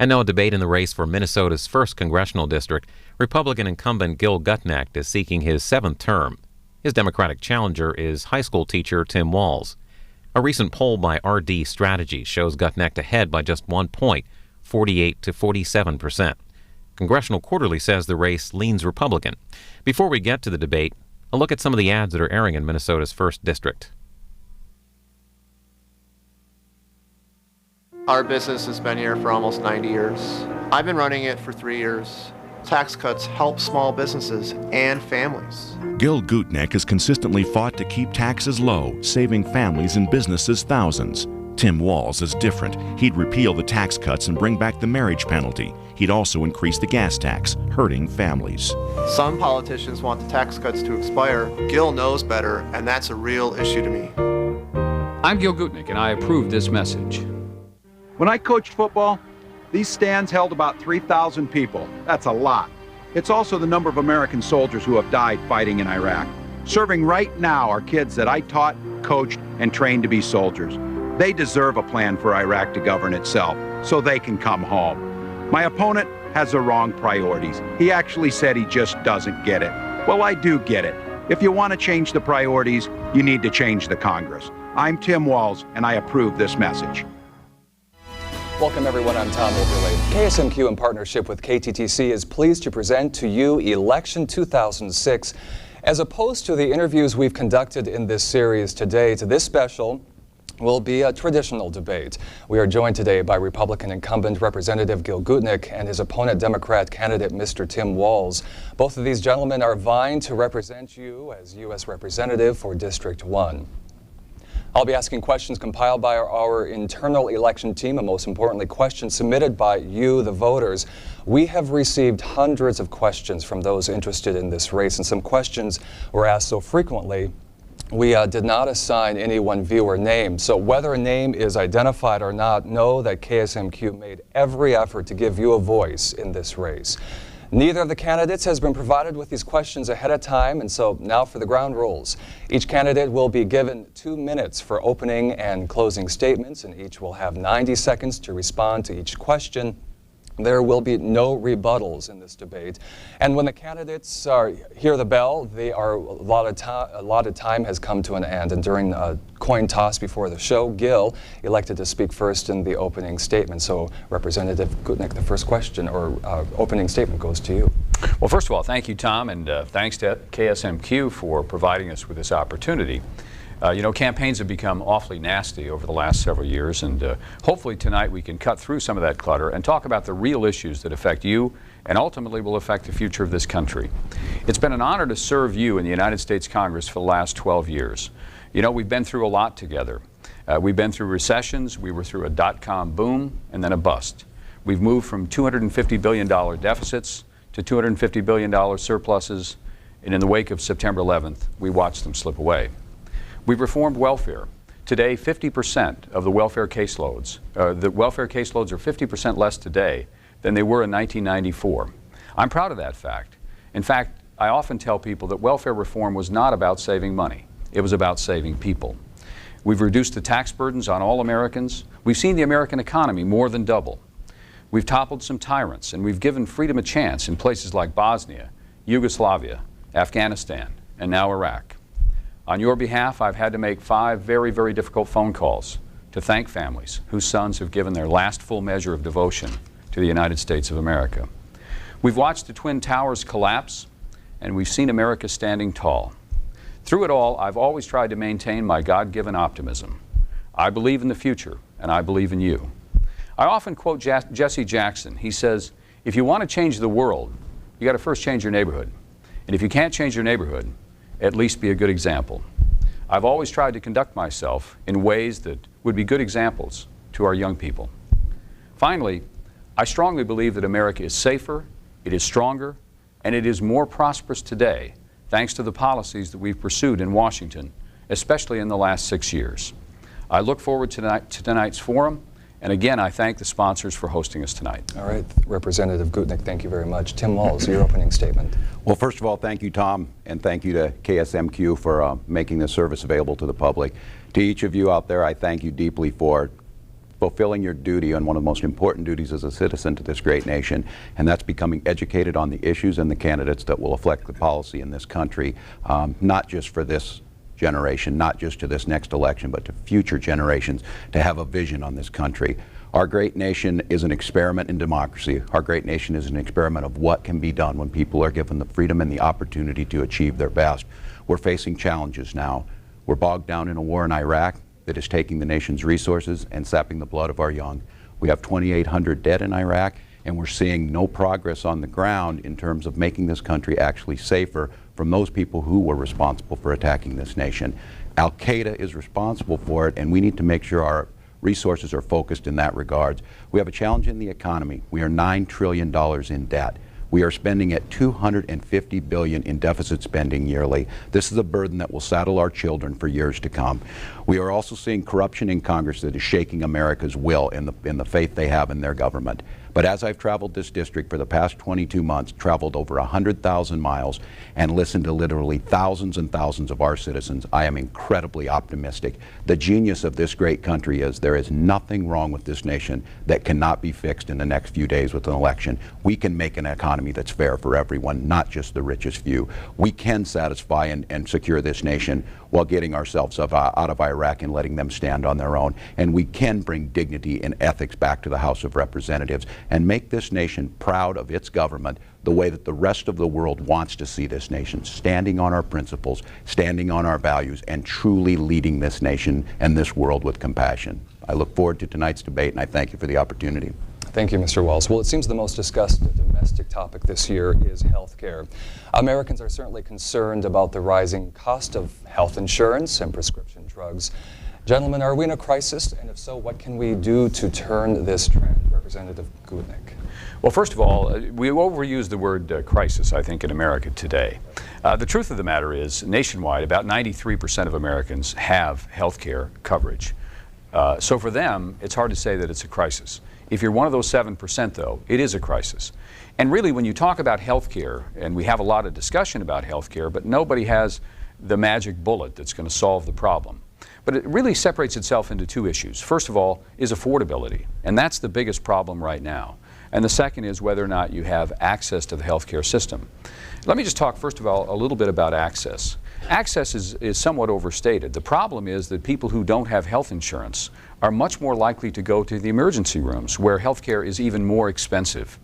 And now a debate in the race for Minnesota's 1st congressional district. Republican incumbent Gil Gutnick is seeking his 7th term. His Democratic challenger is high school teacher Tim Walz. A recent poll by RD Strategy shows Gutnick ahead by just 1 point, 48 to 47%. Congressional Quarterly says the race leans Republican. Before we get to the debate, a look at some of the ads that are airing in Minnesota's 1st district. Our business has been here for almost 90 years. I've been running it for 3 years. Tax cuts help small businesses and families. Gil Gutnick has consistently fought to keep taxes low, saving families and businesses thousands. Tim Walz is different. He'd repeal the tax cuts and bring back the marriage penalty. He'd also increase the gas tax, hurting families. Some politicians want the tax cuts to expire. Gil knows better, and that's a real issue to me. I'm Gil Gutnick, and I approve this message. When I coached football, these stands held about 3,000 people. That's a lot. It's also the number of American soldiers who have died fighting in Iraq. Serving right now are kids that I taught, coached, and trained to be soldiers. They deserve a plan for Iraq to govern itself, so they can come home. My opponent has the wrong priorities. He actually said he just doesn't get it. Well, I do get it. If you want to change the priorities, you need to change the Congress. I'm Tim Walz, and I approve this message. Welcome everyone, I'm Tom Overlay. KSMQ in partnership with KTTC is pleased to present to you Election 2006. As opposed to the interviews we've conducted in this series today, this special will be a traditional debate. We are joined today by Republican incumbent Representative Gil Gutnick and his opponent Democrat candidate Mr. Tim Walz. Both of these gentlemen are vying to represent you as U.S. Representative for District 1. I'll be asking questions compiled by our internal election team and most importantly questions submitted by you, the voters. We have received hundreds of questions from those interested in this race, and some questions were asked so frequently we did not assign any one viewer name. So whether a name is identified or not, know that KSMQ made every effort to give you a voice in this race. Neither of the candidates has been provided with these questions ahead of time, and so now for the ground rules. Each candidate will be given 2 minutes for opening and closing statements, and each will have 90 seconds to respond to each question. There will be no rebuttals in this debate. And when the candidates hear the bell, a lot of time has come to an end. And during a coin toss before the show, Gil elected to speak first in the opening statement. So Representative Gutnick, the first question or opening statement goes to you. Well, first of all, thank you, Tom, and thanks to KSMQ for providing us with this opportunity. You know, campaigns have become awfully nasty over the last several years, and hopefully tonight we can cut through some of that clutter and talk about the real issues that affect you and ultimately will affect the future of this country. It's been an honor to serve you in the United States Congress for the last 12 years. You know, we've been through a lot together. We've been through recessions, we were through a dot-com boom and then a bust. We've moved from $250 billion deficits to $250 billion surpluses, and in the wake of September 11th, we watched them slip away. We've reformed welfare. Today, 50% of the welfare caseloads are 50% less today than they were in 1994. I'm proud of that fact. In fact, I often tell people that welfare reform was not about saving money. It was about saving people. We've reduced the tax burdens on all Americans. We've seen the American economy more than double. We've toppled some tyrants, and we've given freedom a chance in places like Bosnia, Yugoslavia, Afghanistan, and now Iraq. On your behalf, I've had to make 5 very, very difficult phone calls to thank families whose sons have given their last full measure of devotion to the United States of America. We've watched the Twin Towers collapse, and we've seen America standing tall. Through it all, I've always tried to maintain my God-given optimism. I believe in the future, and I believe in you. I often quote Jesse Jackson. He says, if you want to change the world, you got to first change your neighborhood. And if you can't change your neighborhood, at least be a good example. I've always tried to conduct myself in ways that would be good examples to our young people. Finally, I strongly believe that America is safer, it is stronger, and it is more prosperous today thanks to the policies that we've pursued in Washington, especially in the last 6 years. I look forward to tonight's forum, and again, I thank the sponsors for hosting us tonight. All right, Representative Gutnick, thank you very much. Tim Walz, your opening statement. Well, first of all, thank you, Tom, and thank you to KSMQ for making this service available to the public. To each of you out there, I thank you deeply for fulfilling your duty on one of the most important duties as a citizen to this great nation, and that's becoming educated on the issues and the candidates that will affect the policy in this country, not just for this generation, not just to this next election, but to future generations, to have a vision on this country. Our great nation is an experiment in democracy. Our great nation is an experiment of what can be done when people are given the freedom and the opportunity to achieve their best. We're facing challenges now. We're bogged down in a war in Iraq that is taking the nation's resources and sapping the blood of our young. We have 2,800 dead in Iraq, and we're seeing no progress on the ground in terms of making this country actually safer from those people who were responsible for attacking this nation. Al-Qaeda is responsible for it, and we need to make sure our resources are focused in that regard. We have a challenge in the economy. We are $9 trillion in debt. We are spending at $250 billion in deficit spending yearly. This is a burden that will saddle our children for years to come. We are also seeing corruption in Congress that is shaking America's will in the faith they have in their government. But as I've traveled this district for the past 22 months, traveled over 100,000 miles, and listened to literally thousands and thousands of our citizens, I am incredibly optimistic. The genius of this great country is there is nothing wrong with this nation that cannot be fixed in the next few days with an election. We can make an economy that's fair for everyone, not just the richest few. We can satisfy and secure this nation while getting ourselves out of Iraq and letting them stand on their own. And we can bring dignity and ethics back to the House of Representatives and make this nation proud of its government the way that the rest of the world wants to see this nation, standing on our principles, standing on our values, and truly leading this nation and this world with compassion. I look forward to tonight's debate, and I thank you for the opportunity. Thank you, Mr. Walz. Well, it seems the most discussed domestic topic this year is health care. Americans are certainly concerned about the rising cost of health insurance and prescription drugs. Gentlemen, are we in a crisis? And if so, what can we do to turn this trend? Representative Gutnick. Well, first of all, we overuse the word crisis, I think, in America today. The truth of the matter is, nationwide, about 93% of Americans have health care coverage. So for them, it's hard to say that it's a crisis. If you're one of those 7%, though, it is a crisis. And really, when you talk about health care, and we have a lot of discussion about health care, but nobody has the magic bullet that's going to solve the problem. But it really separates itself into two issues. First of all is affordability, and that's the biggest problem right now. And the second is whether or not you have access to the healthcare system. Let me just talk, first of all, a little bit about access. Access is somewhat overstated. The problem is that people who don't have health insurance are much more likely to go to the emergency rooms, where health care is even more expensive.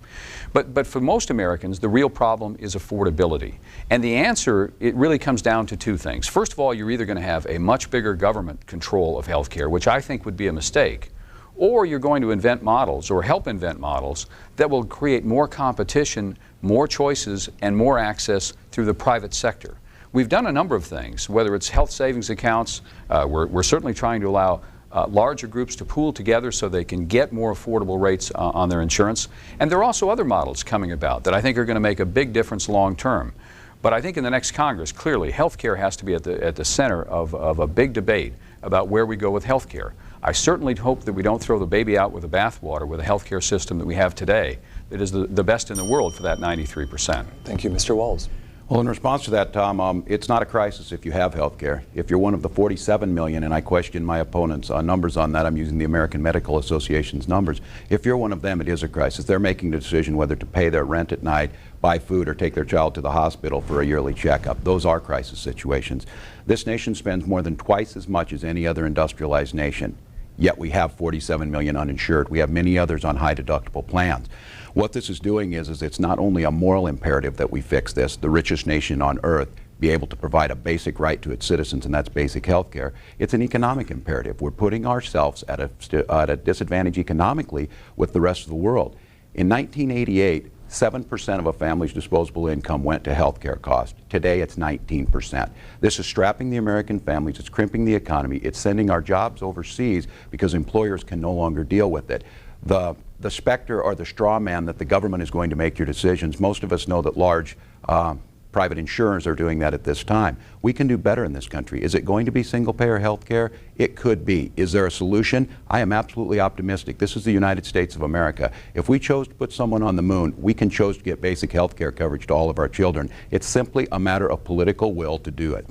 But for most Americans, the real problem is affordability. And the answer, it really comes down to two things. First of all, you're either going to have a much bigger government control of health care, which I think would be a mistake, or you're going to invent models, or help invent models, that will create more competition, more choices, and more access through the private sector. We've done a number of things, whether it's health savings accounts. We're certainly trying to allow larger groups to pool together so they can get more affordable rates on their insurance. And there are also other models coming about that I think are going to make a big difference long term. But I think in the next Congress, clearly, health care has to be at the center of a big debate about where we go with health care. I certainly hope that we don't throw the baby out with the bathwater with a health care system that we have today that is the best in the world for that 93%. Thank you, Mr. Walz. Well, in response to that, Tom, it's not a crisis if you have health care. If you're one of the 47 million, and I question my opponent's numbers on that, I'm using the American Medical Association's numbers. If you're one of them, it is a crisis. They're making the decision whether to pay their rent at night, buy food, or take their child to the hospital for a yearly checkup. Those are crisis situations. This nation spends more than twice as much as any other industrialized nation. Yet we have 47 million uninsured. We have many others on high deductible plans. What this is doing is it's not only a moral imperative that we fix this, the richest nation on earth be able to provide a basic right to its citizens, and that's basic health care. It's an economic imperative. We're putting ourselves at a disadvantage economically with the rest of the world. In 1988, 7% of a family's disposable income went to health care costs. Today it's 19%. This is strapping the American families, it's crimping the economy, it's sending our jobs overseas because employers can no longer deal with it. The specter or the straw man that the government is going to make your decisions, most of us know that large private insurers are doing that at this time. We can do better in this country. Is it going to be single-payer health care? It could be. Is there a solution? I am absolutely optimistic. This is the United States of America. If we chose to put someone on the moon, we can choose to get basic health care coverage to all of our children. It's simply a matter of political will to do it.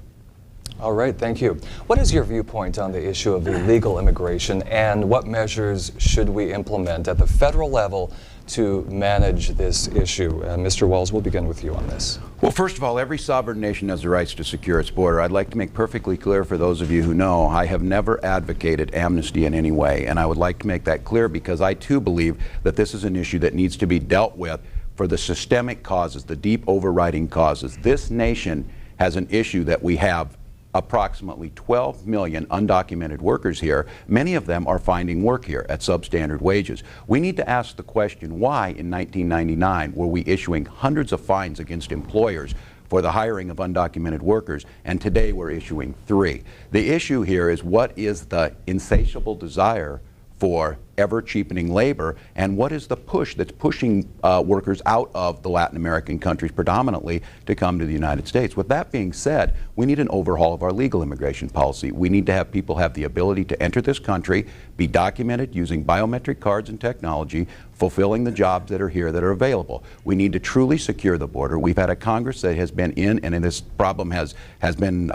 All right, thank you. What is your viewpoint on the issue of illegal immigration, and what measures should we implement at the federal level to manage this issue? Mr. Walz, we'll begin with you on this. Well, first of all, every sovereign nation has the rights to secure its border. I'd like to make perfectly clear for those of you who know, I have never advocated amnesty in any way, and I would like to make that clear because I too believe that this is an issue that needs to be dealt with for the systemic causes, the deep overriding causes. This nation has an issue that we have approximately 12 million undocumented workers here. Many of them are finding work here at substandard wages. We need to ask the question, why in 1999 were we issuing hundreds of fines against employers for the hiring of undocumented workers, and today we're issuing 3? The issue here is, what is the insatiable desire for ever-cheapening labor, and what is the push that's pushing workers out of the Latin American countries predominantly to come to the United States? With that being said, we need an overhaul of our legal immigration policy. We need to have people have the ability to enter this country, be documented using biometric cards and technology, fulfilling the jobs that are here that are available. We need to truly secure the border. We've had a Congress that has been in, and this problem has been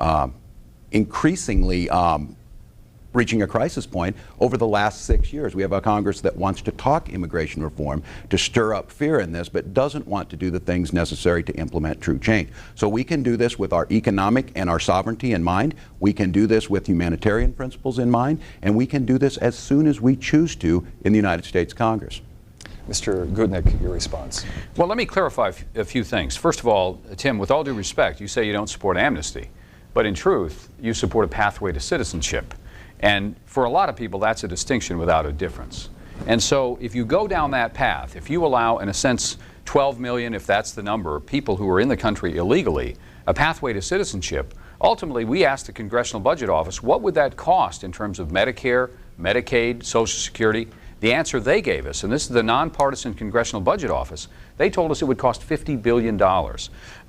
increasingly reaching a crisis point over the last 6 years. We have a Congress that wants to talk immigration reform, to stir up fear in this, but doesn't want to do the things necessary to implement true change. So we can do this with our economic and our sovereignty in mind. We can do this with humanitarian principles in mind, and we can do this as soon as we choose to in the United States Congress. Mr. Gutnick, your response. Well, let me clarify a few things. First of all, Tim, with all due respect, you say you don't support amnesty, but in truth, you support a pathway to citizenship. And for a lot of people, that's a distinction without a difference. And so if you go down that path, if you allow, in a sense, 12 million, if that's the number, people who are in the country illegally, a pathway to citizenship, ultimately we asked the Congressional Budget Office, what would that cost in terms of Medicare, Medicaid, Social Security? The answer they gave us, and this is the nonpartisan Congressional Budget Office, they told us it would cost $50 billion.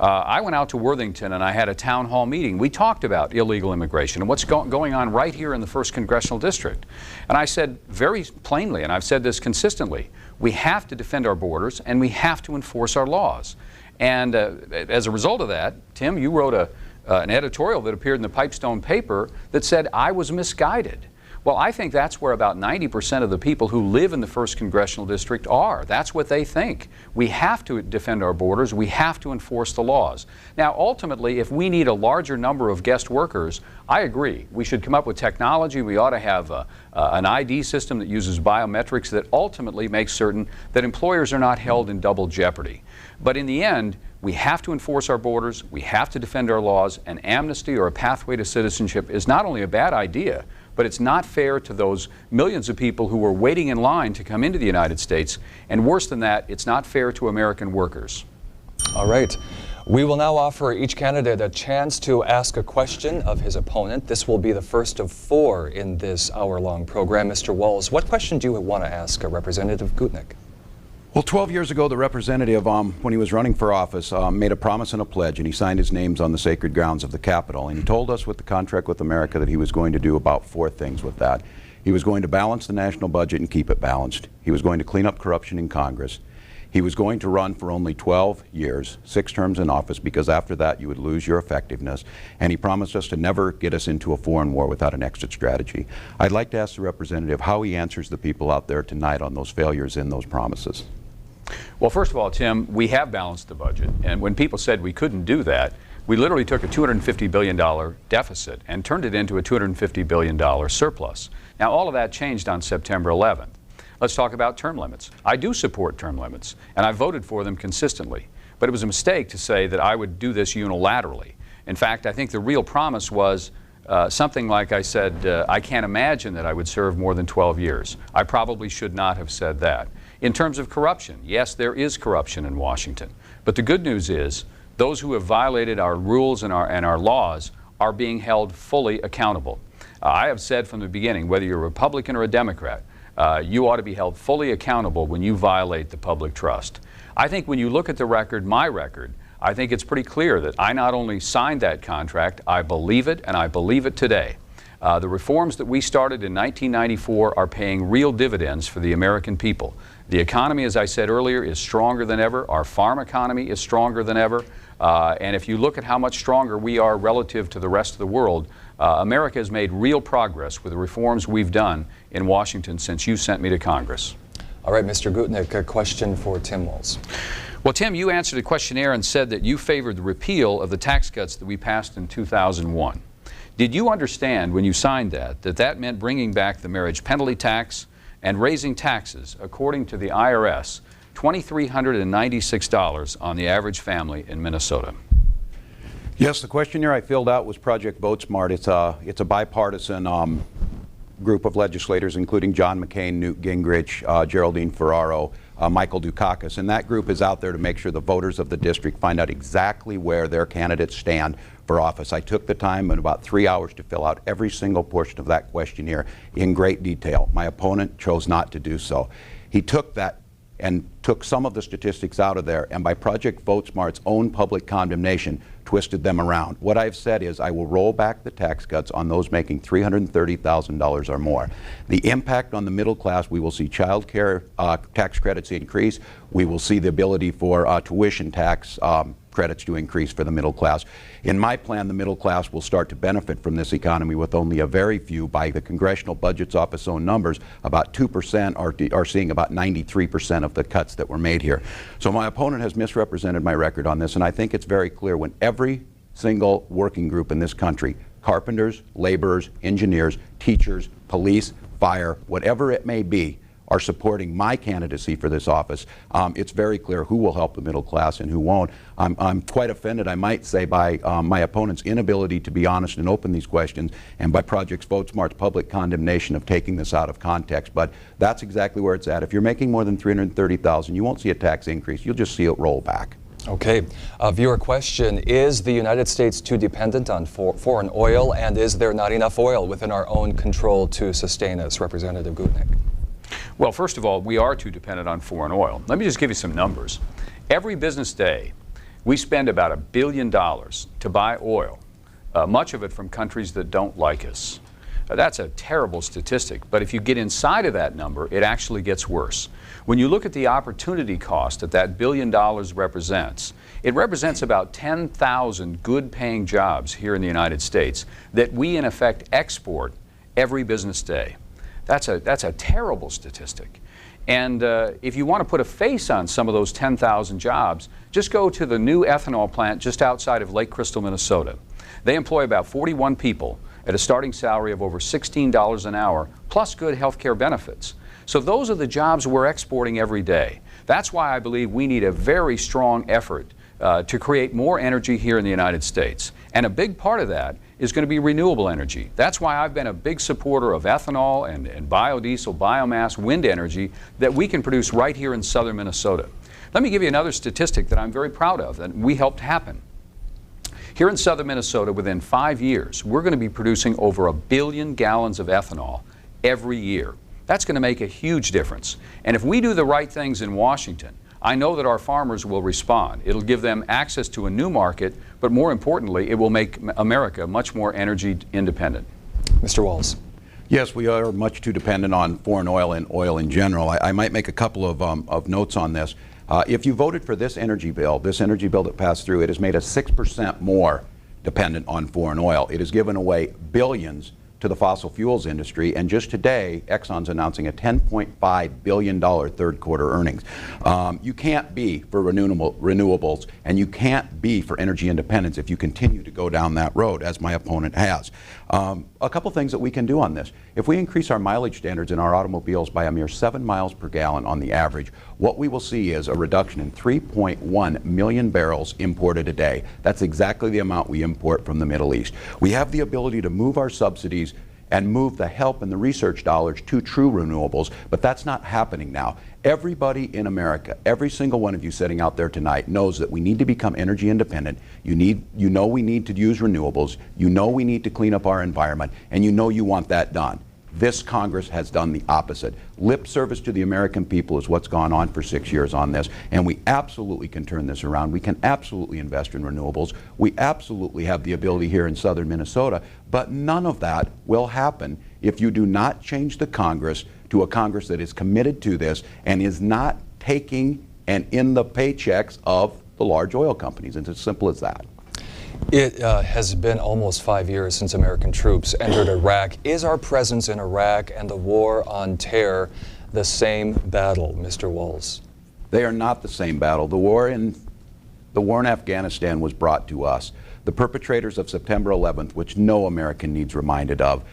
I went out to Worthington and I had a town hall meeting. We talked about illegal immigration and what's going on right here in the 1st Congressional District. And I said very plainly, and I've said this consistently, we have to defend our borders and we have to enforce our laws. And as a result of that, Tim, you wrote an editorial that appeared in the Pipestone paper that said I was misguided. Well, I think that's where about 90% of the people who live in the 1st Congressional District are. That's what they think. We have to defend our borders. We have to enforce the laws. Now, ultimately, if we need a larger number of guest workers, I agree. We should come up with technology. We ought to have an ID system that uses biometrics that ultimately makes certain that employers are not held in double jeopardy. But in the end, we have to enforce our borders. We have to defend our laws. And amnesty or a pathway to citizenship is not only a bad idea, but it's not fair to those millions of people who are waiting in line to come into the United States. And worse than that, it's not fair to American workers. All right. We will now offer each candidate a chance to ask a question of his opponent. This will be the first of 4 in this hour-long program. Mr. Walz, what question do you want to ask Representative Gutnick? Well, 12 years ago, the representative, when he was running for office, made a promise and a pledge, and he signed his names on the sacred grounds of the Capitol. And he told us with the contract with America that he was going to do about 4 things with that. He was going to balance the national budget and keep it balanced. He was going to clean up corruption in Congress. He was going to run for only 12 years, 6 terms in office, because after that you would lose your effectiveness. And he promised us to never get us into a foreign war without an exit strategy. I'd like to ask the representative how he answers the people out there tonight on those failures in those promises. Well, first of all, Tim, we have balanced the budget. And when people said we couldn't do that, we literally took a $250 billion deficit and turned it into a $250 billion surplus. Now, all of that changed on September 11th. Let's talk about term limits. I do support term limits, and I voted for them consistently. But it was a mistake to say that I would do this unilaterally. In fact, I think the real promise was something like I said, I can't imagine that I would serve more than 12 years. I probably should not have said that. In terms of corruption, yes, there is corruption in Washington. But the good news is those who have violated our rules and our laws are being held fully accountable. I have said from the beginning, whether you're a Republican or a Democrat, you ought to be held fully accountable when you violate the public trust. I think when you look at the record, my record, I think it's pretty clear that I not only signed that contract, I believe it, and I believe it today. The reforms that we started in 1994 are paying real dividends for the American people. The economy, as I said earlier, is stronger than ever. Our farm economy is stronger than ever. And if you look at how much stronger we are relative to the rest of the world, America has made real progress with the reforms we've done in Washington since you sent me to Congress. All right, Mr. Gutnick, a question for Tim Walz. Well, Tim, you answered a questionnaire and said that you favored the repeal of the tax cuts that we passed in 2001. Did you understand when you signed that that meant bringing back the marriage penalty tax and raising taxes, according to the IRS, $2,396 on the average family in Minnesota? Yes, the questionnaire I filled out was Project Vote Smart. It's a bipartisan group of legislators, including John McCain, Newt Gingrich, Geraldine Ferraro, Michael Dukakis. And that group is out there to make sure the voters of the district find out exactly where their candidates stand for office. I took the time in about 3 hours to fill out every single portion of that questionnaire in great detail. My opponent chose not to do so. He took that and took some of the statistics out of there, and by Project Vote Smart's own public condemnation, twisted them around. What I've said is I will roll back the tax cuts on those making $330,000 or more. The impact on the middle class, we will see child care tax credits increase. We will see the ability for tuition tax credits to increase for the middle class. In my plan, the middle class will start to benefit from this economy with only a very few. By the Congressional Budget's Office own numbers, about 2% are seeing about 93% of the cuts that were made here. So my opponent has misrepresented my record on this, and I think it's very clear when every single working group in this country, carpenters, laborers, engineers, teachers, police, fire, whatever it may be, are supporting my candidacy for this office, it's very clear who will help the middle class and who won't. I'm quite offended, I might say, by my opponent's inability to be honest and open these questions, and by Project Vote Smart's public condemnation of taking this out of context. But that's exactly where it's at. If you're making more than $330,000, you won't see a tax increase. You'll just see it roll back. Okay. Viewer question, is the United States too dependent on foreign oil, and is there not enough oil within our own control to sustain us? Representative Gutnick. Well, first of all, we are too dependent on foreign oil. Let me just give you some numbers. Every business day, we spend about $1 billion to buy oil, much of it from countries that don't like us. That's a terrible statistic, but if you get inside of that number, it actually gets worse. When you look at the opportunity cost that $1 billion represents, it represents about 10,000 good-paying jobs here in the United States that we, in effect, export every business day. That's a terrible statistic. And if you want to put a face on some of those 10,000 jobs, just go to the new ethanol plant just outside of Lake Crystal, Minnesota. They employ about 41 people at a starting salary of over $16 an hour, plus good health care benefits. So those are the jobs we're exporting every day. That's why I believe we need a very strong effort to create more energy here in the United States. And a big part of that is going to be renewable energy. That's why I've been a big supporter of ethanol and biodiesel, biomass, wind energy that we can produce right here in southern Minnesota. Let me give you another statistic that I'm very proud of that we helped happen. Here in southern Minnesota, within 5 years, we're going to be producing over 1 billion gallons of ethanol every year. That's going to make a huge difference. And if we do the right things in Washington, I know that our farmers will respond. It'll give them access to a new market, but more importantly, it will make America much more energy independent. Mr. Walz. Yes, we are much too dependent on foreign oil and oil in general. I might make a couple of notes on this. If you voted for this energy bill that passed through, it has made us 6% more dependent on foreign oil. It has given away billions to the fossil fuels industry, and just today, Exxon's announcing a $10.5 billion third quarter earnings. You can't be for renewables, and you can't be for energy independence if you continue to go down that road, as my opponent has. A couple things that we can do on this. If we increase our mileage standards in our automobiles by a mere 7 miles per gallon on the average, what we will see is a reduction in 3.1 million barrels imported a day. That's exactly the amount we import from the Middle East. We have the ability to move our subsidies and move the help and the research dollars to true renewables, but that's not happening now. Everybody in America, every single one of you sitting out there tonight knows that we need to become energy independent. You know we need to use renewables. You know we need to clean up our environment, and you know you want that done. This Congress has done the opposite. Lip service to the American people is what's gone on for 6 years on this, and we absolutely can turn this around. We can absolutely invest in renewables. We absolutely have the ability here in southern Minnesota, but none of that will happen if you do not change the Congress to a Congress that is committed to this and is not taking and in the paychecks of the large oil companies. It's as simple as that. It has been almost 5 years since American troops entered Iraq. Is our presence in Iraq and the war on terror the same battle, Mr. Walz? They are not the same battle. The war in Afghanistan was brought to us. The perpetrators of September 11th, which no American needs reminded of,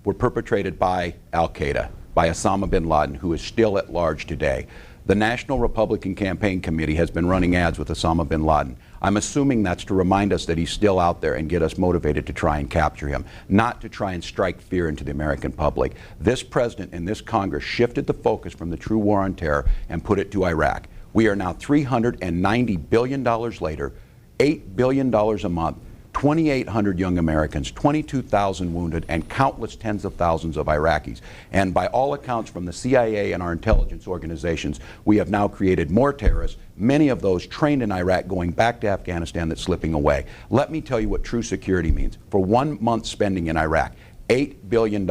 were perpetrated by al-Qaeda, by Osama bin Laden, who is still at large today. The National Republican Campaign Committee has been running ads with Osama bin Laden. I'm assuming that's to remind us that he's still out there and get us motivated to try and capture him, not to try and strike fear into the American public. This president and this Congress shifted the focus from the true war on terror and put it to Iraq. We are now $390 billion later, $8 billion a month, 2,800 young Americans, 22,000 wounded, and countless tens of thousands of Iraqis. And by all accounts from the CIA and our intelligence organizations, we have now created more terrorists, many of those trained in Iraq going back to Afghanistan that's slipping away. Let me tell you what true security means. For 1 month's spending in Iraq, $8 billion.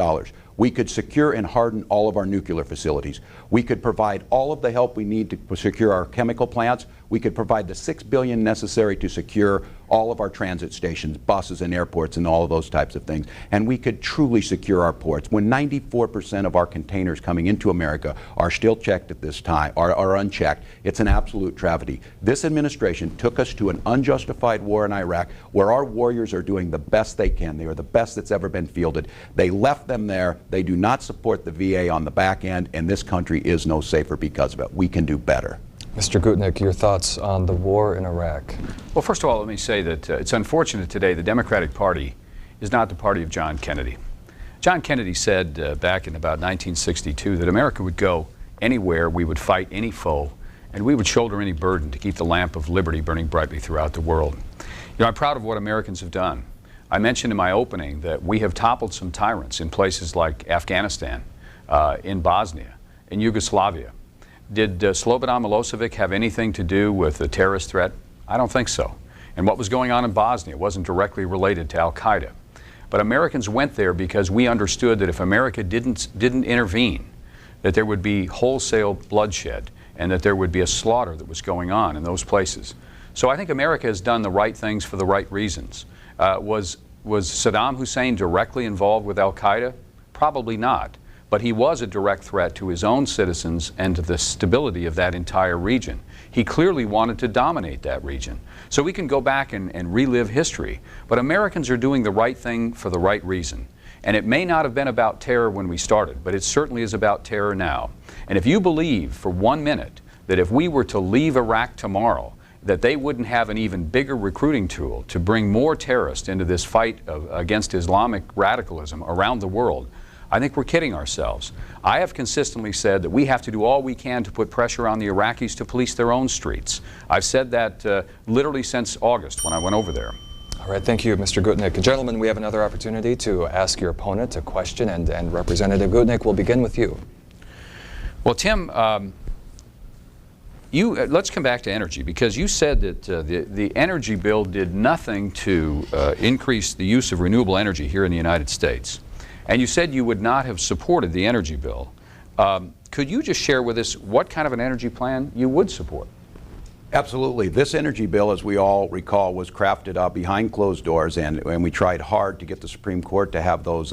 We could secure and harden all of our nuclear facilities. We could provide all of the help we need to secure our chemical plants. We could provide the $6 billion necessary to secure all of our transit stations, buses and airports and all of those types of things. And we could truly secure our ports. When 94% of our containers coming into America are still checked at this time, are unchecked, it's an absolute travesty. This administration took us to an unjustified war in Iraq where our warriors are doing the best they can. They are the best that's ever been fielded. They left them there. They do not support the VA on the back end, and this country is no safer because of it. We can do better. Mr. Gutnick, your thoughts on the war in Iraq? Well, first of all, let me say that it's unfortunate today the Democratic Party is not the party of John Kennedy. John Kennedy said back in about 1962 that America would go anywhere, we would fight any foe, and we would shoulder any burden to keep the lamp of liberty burning brightly throughout the world. You know, I'm proud of what Americans have done. I mentioned in my opening that we have toppled some tyrants in places like Afghanistan, in Bosnia, in Yugoslavia. Did Slobodan Milosevic have anything to do with the terrorist threat? I don't think so. And what was going on in Bosnia wasn't directly related to al-Qaeda. But Americans went there because we understood that if America didn't intervene, that there would be wholesale bloodshed and that there would be a slaughter that was going on in those places. So I think America has done the right things for the right reasons. Was Saddam Hussein directly involved with al-Qaeda? Probably not. But he was a direct threat to his own citizens and to the stability of that entire region. He clearly wanted to dominate that region. So we can go back and relive history. But Americans are doing the right thing for the right reason. And it may not have been about terror when we started, but it certainly is about terror now. And if you believe for 1 minute that if we were to leave Iraq tomorrow, that they wouldn't have an even bigger recruiting tool to bring more terrorists into this fight against Islamic radicalism around the world, I think we're kidding ourselves. I have consistently said that we have to do all we can to put pressure on the Iraqis to police their own streets. I've said that literally since August when I went over there. All right, thank you, Mr. Gutnick. Gentlemen, we have another opportunity to ask your opponent a question, and Representative Gutnick, will begin with you. Well, Tim, let's come back to energy, because you said that the energy bill did nothing to increase the use of renewable energy here in the United States. And you said you would not have supported the energy bill. Could you just share with us what kind of an energy plan you would support? Absolutely. This energy bill, as we all recall, was crafted behind closed doors, and we tried hard to get the Supreme Court to have those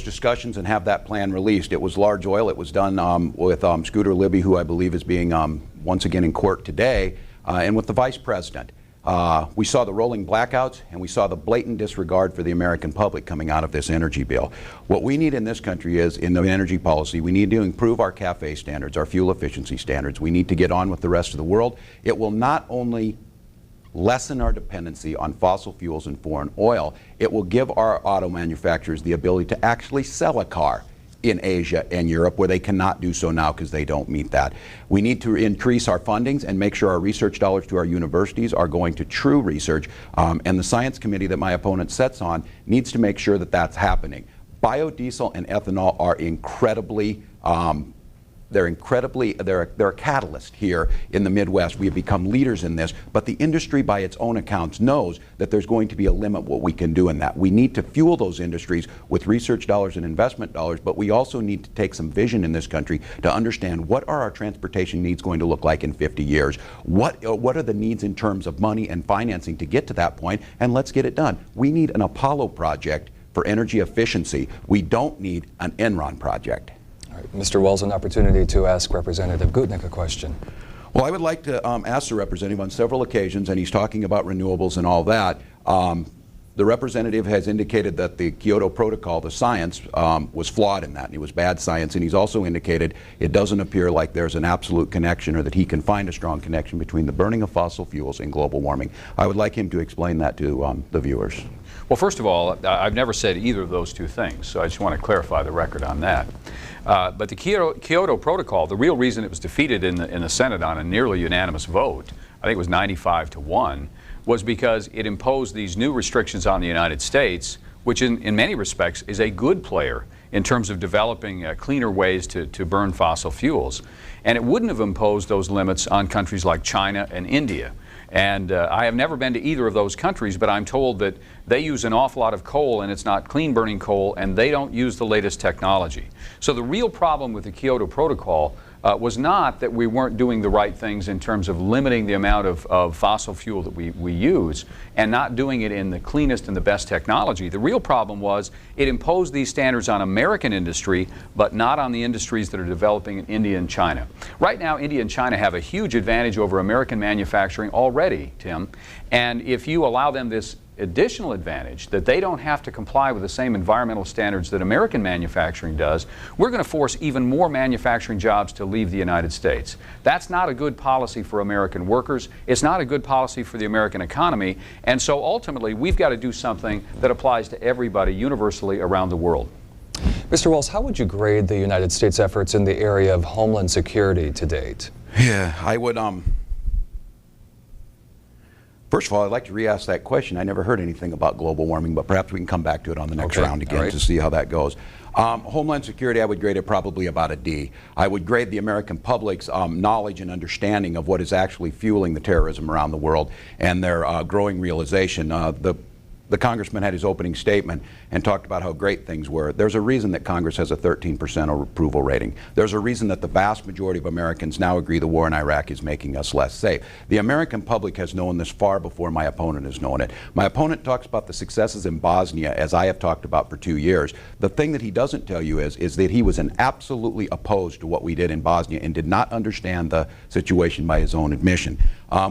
discussions and have that plan released. It was large oil. It was done with Scooter Libby, who I believe is being once again in court today, and with the Vice President. We saw the rolling blackouts, and we saw the blatant disregard for the American public coming out of this energy bill. What we need in this country is, in the energy policy, we need to improve our CAFE standards, our fuel efficiency standards. We need to get on with the rest of the world. It will not only lessen our dependency on fossil fuels and foreign oil, it will give our auto manufacturers the ability to actually sell a car in Asia and Europe, where they cannot do so now because they don't meet that. We need to increase our fundings and make sure our research dollars to our universities are going to true research, and the science committee that my opponent sits on needs to make sure that that's happening. Biodiesel and ethanol are incredibly they're a catalyst here in the Midwest. We have become leaders in this, but the industry by its own accounts knows that there's going to be a limit what we can do in that. We need to fuel those industries with research dollars and investment dollars, but we also need to take some vision in this country to understand what are our transportation needs going to look like in 50 years. What are the needs in terms of money and financing to get to that point, and let's get it done. We need an Apollo project for energy efficiency. We don't need an Enron project. All right, Mr. Walz, an opportunity to ask Representative Gutnick a question. Well, I would like to ask the representative on several occasions, and he's talking about renewables and all that. The representative has indicated that the Kyoto Protocol, the science, was flawed in that, and it was bad science, and he's also indicated it doesn't appear like there's an absolute connection or that he can find a strong connection between the burning of fossil fuels and global warming. I would like him to explain that to the viewers. Well, first of all, I've never said either of those two things, so I just want to clarify the record on that. But the Kyoto Protocol, the real reason it was defeated in the Senate on a nearly unanimous vote, I think it was 95-1, was because it imposed these new restrictions on the United States, which in many respects is a good player in terms of developing cleaner ways to burn fossil fuels. And it wouldn't have imposed those limits on countries like China and India. And I have never been to either of those countries, but I'm told that they use an awful lot of coal, and it's not clean burning coal, and they don't use the latest technology. So the real problem with the Kyoto Protocol was not that we weren't doing the right things in terms of limiting the amount of fossil fuel that we use and not doing it in the cleanest and the best technology. The real problem was it imposed these standards on American industry, but not on the industries that are developing in India and China. Right now, India and China have a huge advantage over American manufacturing already, Tim, and if you allow them this additional advantage that they don't have to comply with the same environmental standards that American manufacturing does, we're going to force even more manufacturing jobs to leave the United States. That's not a good policy for American workers. It's not a good policy for the American economy. And so ultimately, we've got to do something that applies to everybody universally around the world. Mr. Walz, how would you grade the United States efforts in the area of homeland security to date? Yeah, I would, first of all, I'd like to re-ask that question. I never heard anything about global warming, but perhaps we can come back to it on the next round again to see how that goes. Homeland security, I would grade it probably about a D. I would grade the American public's knowledge and understanding of what is actually fueling the terrorism around the world and their growing realization. The congressman had his opening statement and talked about how great things were. There's a reason that Congress has a 13% approval rating. There's a reason that the vast majority of Americans now agree the war in Iraq is making us less safe. The American public has known this far before my opponent has known it. My opponent talks about the successes in Bosnia, as I have talked about for 2 years. The thing that he doesn't tell you is that he was absolutely opposed to what we did in Bosnia and did not understand the situation by his own admission.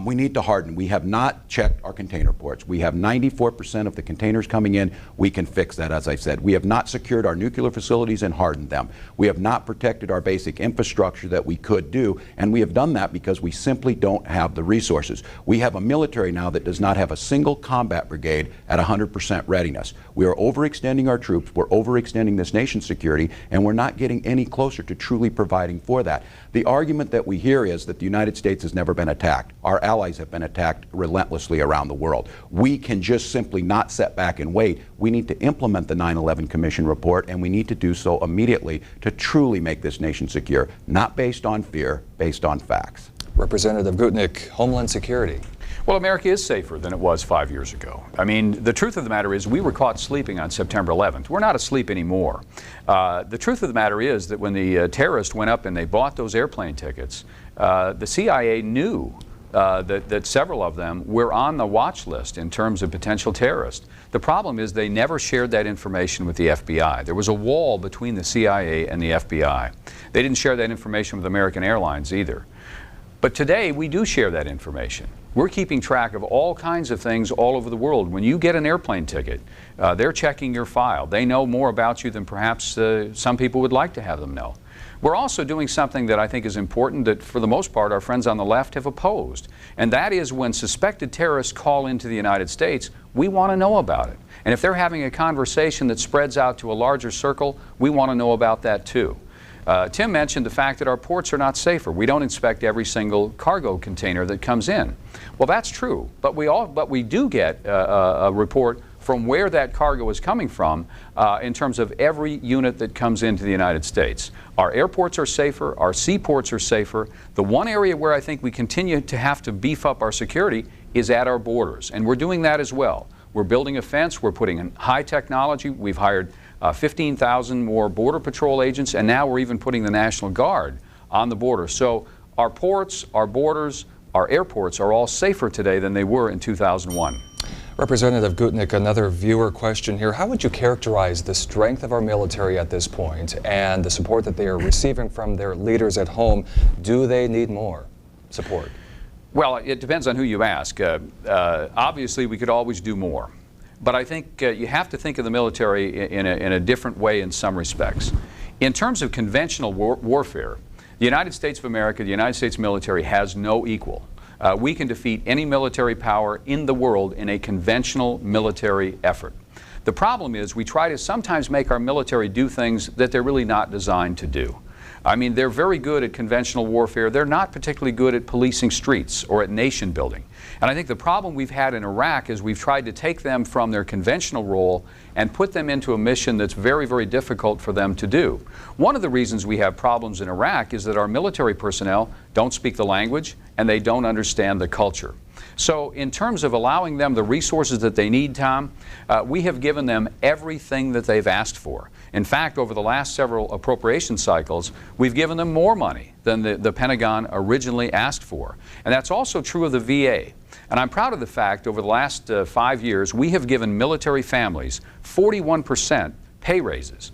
We need to harden. We have not checked our container ports. We have 94% of the containers coming in. We can fix that, as I said. We have not secured our nuclear facilities and hardened them. We have not protected our basic infrastructure that we could do, and we have done that because we simply don't have the resources. We have a military now that does not have a single combat brigade at 100% readiness. We are overextending our troops, we're overextending this nation's security, and we're not getting any closer to truly providing for that. The argument that we hear is that the United States has never been attacked. Our allies have been attacked relentlessly around the world. We can just simply not sit back and wait. We need to implement the 9/11 Commission report, and we need to do so immediately to truly make this nation secure, not based on fear, based on facts. Representative Gutnick, Homeland Security. Well, America is safer than it was 5 years ago. I mean, the truth of the matter is we were caught sleeping on September 11th. We're not asleep anymore. The truth of the matter is that when the terrorists went up and they bought those airplane tickets, the CIA knew that several of them were on the watch list in terms of potential terrorists. The problem is they never shared that information with the FBI. There was a wall between the CIA and the FBI. They didn't share that information with American Airlines either. But today we do share that information. We're keeping track of all kinds of things all over the world. When you get an airplane ticket, they're checking your file. They know more about you than perhaps some people would like to have them know. We're also doing something that I think is important that for the most part our friends on the left have opposed. And that is when suspected terrorists call into the United States, we want to know about it. And if they're having a conversation that spreads out to a larger circle, we want to know about that too. Tim mentioned the fact that our ports are not safer. We don't inspect every single cargo container that comes in. Well, that's true, but we do get a report from where that cargo is coming from in terms of every unit that comes into the United States. Our airports are safer, our seaports are safer. The one area where I think we continue to have to beef up our security is at our borders, and we're doing that as well. We're building a fence, we're putting in high technology, we've hired 15,000 more Border Patrol agents, and now we're even putting the National Guard on the border. So our ports, our borders, our airports are all safer today than they were in 2001. Representative Gutnick, another viewer question here. How would you characterize the strength of our military at this point and the support that they are receiving from their leaders at home? Do they need more support? Well, it depends on who you ask. Obviously, we could always do more. But I think you have to think of the military in a different way in some respects. In terms of conventional warfare, the United States of America, the United States military has no equal. We can defeat any military power in the world in a conventional military effort. The problem is we try to sometimes make our military do things that they're really not designed to do. I mean, they're very good at conventional warfare. They're not particularly good at policing streets or at nation building. And I think the problem we've had in Iraq is we've tried to take them from their conventional role and put them into a mission that's very, very difficult for them to do. One of the reasons we have problems in Iraq is that our military personnel don't speak the language and they don't understand the culture. So in terms of allowing them the resources that they need, Tom, we have given them everything that they've asked for. In fact, over the last several appropriation cycles, we've given them more money than the Pentagon originally asked for. And that's also true of the VA. And I'm proud of the fact over the last 5 years, we have given military families 41% pay raises,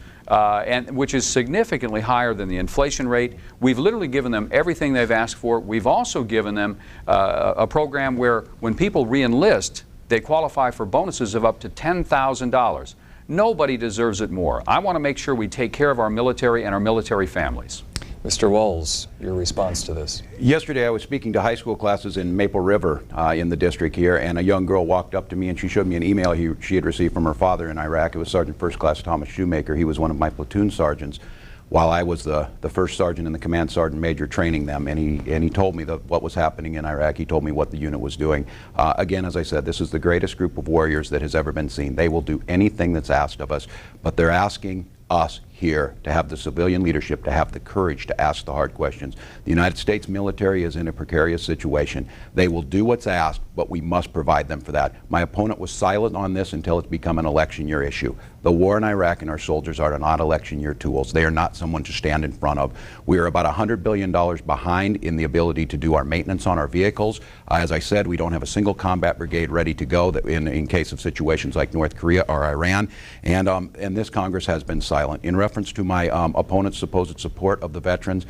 which is significantly higher than the inflation rate. We've literally given them everything they've asked for. We've also given them a program where when people re-enlist, they qualify for bonuses of up to $10,000. Nobody deserves it more. I want to make sure we take care of our military and our military families. Mr. Walz, your response to this? Yesterday I was speaking to high school classes in Maple River in the district here, and a young girl walked up to me and she showed me an email she had received from her father in Iraq. It was Sergeant First Class Thomas Shoemaker. He was one of my platoon sergeants while I was the first sergeant and the command sergeant major training them, and he told me what was happening in Iraq. He told me what the unit was doing. Again, as I said, this is the greatest group of warriors that has ever been seen. They will do anything that's asked of us, but they're asking us here to have the civilian leadership, to have the courage to ask the hard questions. The United States military is in a precarious situation. They will do what's asked, but we must provide them for that. My opponent was silent on this until it's become an election year issue. The war in Iraq and our soldiers are not election year tools. They are not someone to stand in front of. We are about $100 billion behind in the ability to do our maintenance on our vehicles. As I said, we don't have a single combat brigade ready to go in case of situations like North Korea or Iran, and this Congress has been silent. In reference to my opponent's supposed support of the veterans,